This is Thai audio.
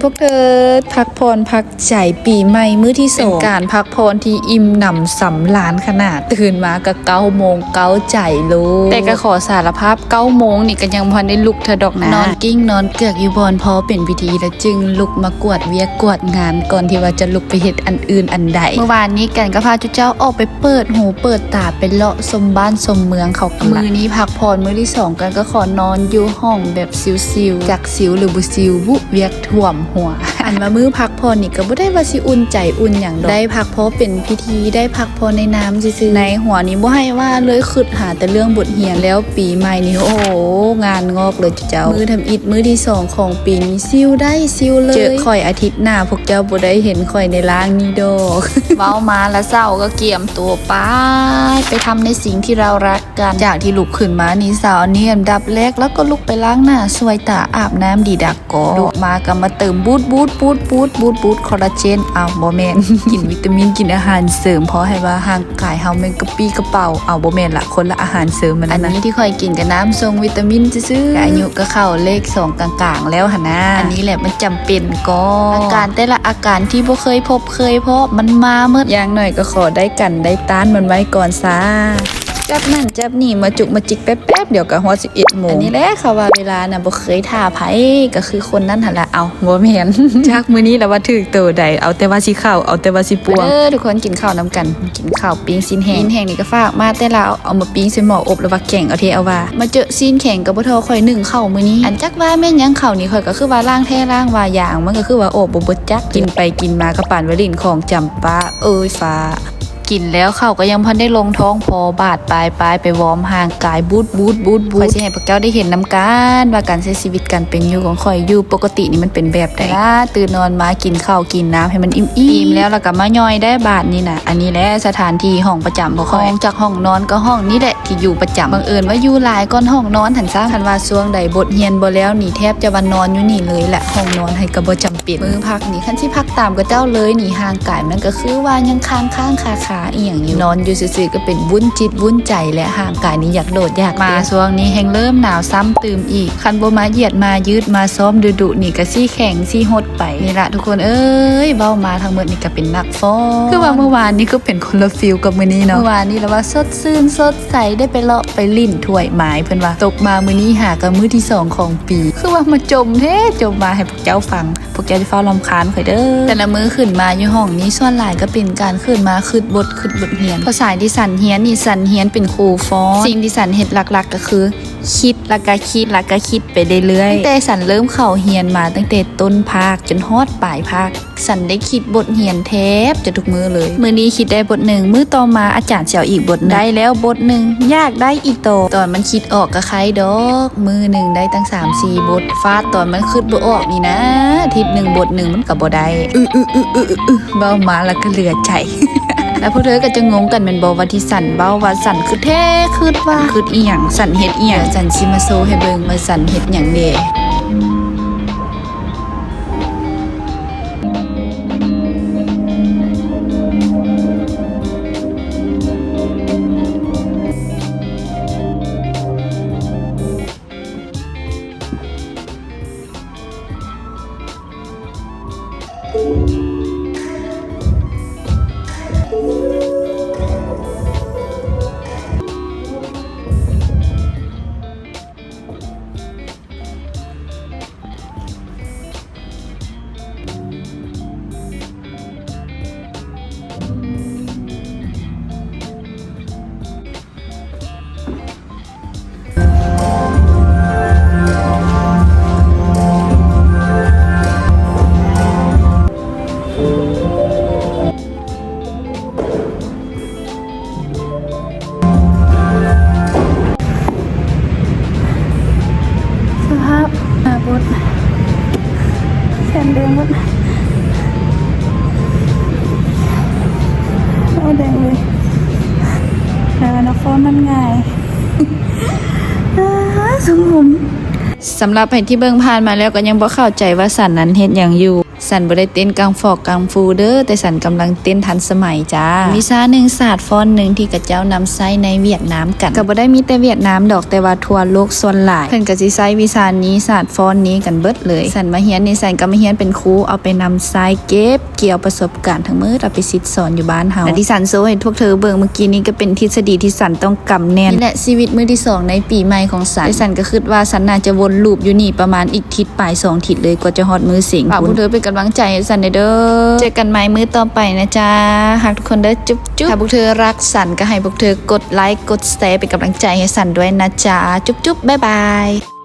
พวกเธอพักผ่อนพักใจปีใหม่มื้อที่สองเป็นการพักผ่อนที่อิ่มหนำสำราญขนาดตื่นมาก็9 โมง9ใจลูกแต่ก็ขอสารภาพ9 โมงนี่ก็ยังพอได้ลุกเธอดอกนะนอนกิ้งนอนเกือกอยู่บอนพอเป็นพิธีแล้วจึงลุกมากวดเวียกกวดงานก่อนที่ว่าจะลุกไปเฮ็ดอันอื่นอันใดเมื่อวานนี้กันก็พาจุเจ้าออกไปเปิดหูเปิดตาไปเลาะชมบ้านชมเมืองเขามื้อนี้พักผ่อนมื้อที่2กันก็ขอนอนอยู่ห้องแบบซิวๆจากซิวหรือบ่ซิวบุเวียกท่วมหัว อันมามื้อพักผ่อนนี่ก็บ่ได้ว่าสิอุ่นใจอุ่นหยังดอกได้พักเพราะเป็นพิธีได้พักผ่อนในน้ำซื่อๆในหัวนี้บ่ให้ว่าเลยคิดหาแต่เรื่องบทเรียนแล้วปีใหม่นี่โอ้โหงานงอกเลยเจ้ามื้อทำอิฐมื้อที่2ของปีนี้ซิวได้ซิวเลยเจอข่อยอาทิตย์หน้าพวกเจ้าบ่ได้เห็นข่อยในร่างนี้ดอก เว้ามาแล้วเศร้าก็เกี่ยมตัวไปทำในสิ่งที่เรารักกันจากที่ลุกขึ้นมานี่สาวนี่อันดับแรกแล้วก็ลุกไปล้างหน้าสวยตาอาบน้ำดีดักก่อลุกมาก็มาเติมบูทคอลลาเจนเอาบ่แม่น กินวิตามินกินอาหารเสริมเพราะให้ว่าร่างกายเฮาแม่นกระปี้กระเป๋าเอาบ่แม่นละคนละอาหารเสริมมันอันนี้ที่ค่อยกินกับน้ำทรงวิตามินซื่อๆอายุก็เข้าเลข2กลางๆแล้วหั่นนะอันนี้แหละมันจำเป็นก็อาการแต่ละอาการที่บ่เคยพบเคยพบมันมาเมื่ออย่างหน่อยก็ขอได้กันได้ต้านมันไว้ก่อนซะจับนั่นจับนี่มาจุกมาจิกแป๊บๆเดี๋ยวก็ฮอด11 โมงอันนี้แหละค่ะว่าเวลาน่ะบ่เคยท่าไผก็คือคนนั้นหั่นล่ะเอาบ่แม่น จากมื้อนี้แล้วว่าถึกโตใดเอาแต่ว่าสิเข้าเอาแต่ว่าสิปวงทุกคนกินข้าวนำกันกินข้าวปิ้งซีนแห้งนี่ก็ฝากมาแต่ละเอามาปิ้งใส่หม้ออบแล้วว่าแข็งเอาเทเอาว่ามาเจอซีนแข็งก็บ่ทอค่อย1ข้าวมื้อนี้อันจักว่าแม่นยังข้าวนี่ค่อยก็คือว่าล้างแท้ล้างว่าอย่างมันก็คือว่าโอบบ่เบิดจักกินไปกินมาก็ปานว่าลิ้นของจำปาเอ้ยฟ้ากินแล้วเข้าก็ยังพันได้ลงท้องพอบาดปลายไปวอร์มห่างกายบูดข่อยสิให้พวกเจ้าได้เห็นนำกันว่าการใช้ชีวิตการเป็นอยู่ของข่อยอยู่ปกตินี่มันเป็นแบบใดตื่นนอนมากินข้าวกินน้ำให้มันอิ่มแล้วก็มาย่อยได้บาดนี่นะอันนี้แหละสถานที่ห้องประจำของข่อยจากห้องนอนก็ห้องนี้แหละที่อยู่ประจำบังเอิญว่าอยู่หลายก้อนห้องนอนหันซ่าคันว่าช่วงใดบทเรียนบ่แล้วนี่แทบจะวันนอนอยู่นี่เลยแหละห้องนอนให้ก็บ่จำเป็นมื้อพักนี่คันสิพักตามกับเจ้าเลยนี่ห่างกายมันก็คือว่ายังค้างคาอีหยังนอนอยู่ซื่อๆก็เป็นวุ่นจิตวุ่นใจและห่างกายนี้อยากโดดอยากมาช่วงนี้แฮงเริ่มหนาวซ้ำตื่มอีกคันบ่มาเหยียดมายืดมาซ้อมดุนี่ก็ซี่แข็งซี่หดไปนี่ละทุกคนเอ้ยเบ้ามาทั้งหมดนี่ก็เป็นนักฟ้อนคือว่าเมื่อวานนี้ก็เป็นคนละฟิลกับมื้อนี้เนาะเมื่อวานนี้แล้วว่าสดชื่นสดใสได้ไปเลาะไปลิ่นถ้วยไม้เพิ่นว่าตกมามื้อนี้หากับมื้อที่2ของปีคือว่ามาจมมาให้พวกเจ้าฟังพวกเจ้าจะเฝ้ารำคาญข่อยเด้อแต่ละมื้อขึ้นมาอยู่ห้องนี้ส่วนหลายก็เป็นการขึ้นมาคิดบทเรียนภาษาที่สันเฮียนนี่สันเฮียนเป็นครูฟ้อนสิ่งที่สันเฮ็ดหลักๆก็คือคิดแล้วก็คิดไปเรื่อยๆตั้งแต่สันเริ่มเข้าเฮียนมาตั้งแต่ต้นภาคจนฮอดปลายภาคสันได้คิดบทเรียนแทบจะทุกมื้อเลยมื้อนี้คิดได้บทหนึ่งมื้อต่อมาอาจารย์เสี่ยวอีกบทได้แล้วบทหนึ่งยากได้อีกตอนมันคิดออกก็ใครดอกมื้อหนึ่งได้ตั้ง 3-4 บทฟาดตอนมันคิดบ่ออกนี่นะอาทิตย์หนึ่งบทหนึ่งมันก็บ่ได้เบ้ามาแล้วก็เหลือใจ แล้วพวกเธอก็จะงงกันเป็นบอว่าที่สันเบ้าว่าสันคือแท้คือว่าคืออีหยังสันเฮ็ดอีหยังสันชิมาโซให้เบิ่งมาสันเฮ็ดหยังเด้สภาพบดแสนแดงบดโอ้แดงเลยนักฟ้อนมันง่ายสมผมสำหรับใครที่เบิ่งผ่านมาแล้วก็ยังบ่เข้าใจว่าสันนั้นเฮ็ดหยังอยู่ สันบ่ได้เต้นกังฟอกกังฟูเด้อแต่สันกำลังเต้นทันสมัยจ้าวิชาหนึ่งศาสตร์ฟ้อนหนึ่งที่กระเจ้านำใช้ในเวียดนามกันก็บ่ได้มีแต่เวียดนามดอกแต่ว่าทั่วโลกส่วนหลายเพิ่นก็สิใช้วิชานี้ศาสตร์ฟ้อนนี้กันเบิดเลยสันมาเฮียนนี่สันก็มาเฮียนเป็นครูเอาไปนำใช้เก็บเกี่ยวประสบการณ์ทั้งหมดเอาไปซิดสอนอยู่บ้านเฮาและที่สันโซให้พวกเธอเบิ่งเมื่อกี้นี้ก็เป็นทฤษฎีที่สันต้องกำแน่นนี่แหละชีวิตมื้อที่2ในปีใหม่ของสันสันก็คิดว่าสันน่าจะวนลูปอยู่นี่ประมาณอีกทิศปลาย2ทิศเลยกว่าจะฮอดมื้อสิงฝากพวกเธอเป็นกำลังใจให้สันเด้อเจอกันใหม่มื้อต่อไปนะจ๊ะหากทุกคนเด้อจุ๊บถ้าพวกเธอรักสันก็ให้พวกเธอกดไลค์กดแชร์เป็นกำลังใจให้สันด้วยนะจ๊ะจุ๊บบ๊ายบาย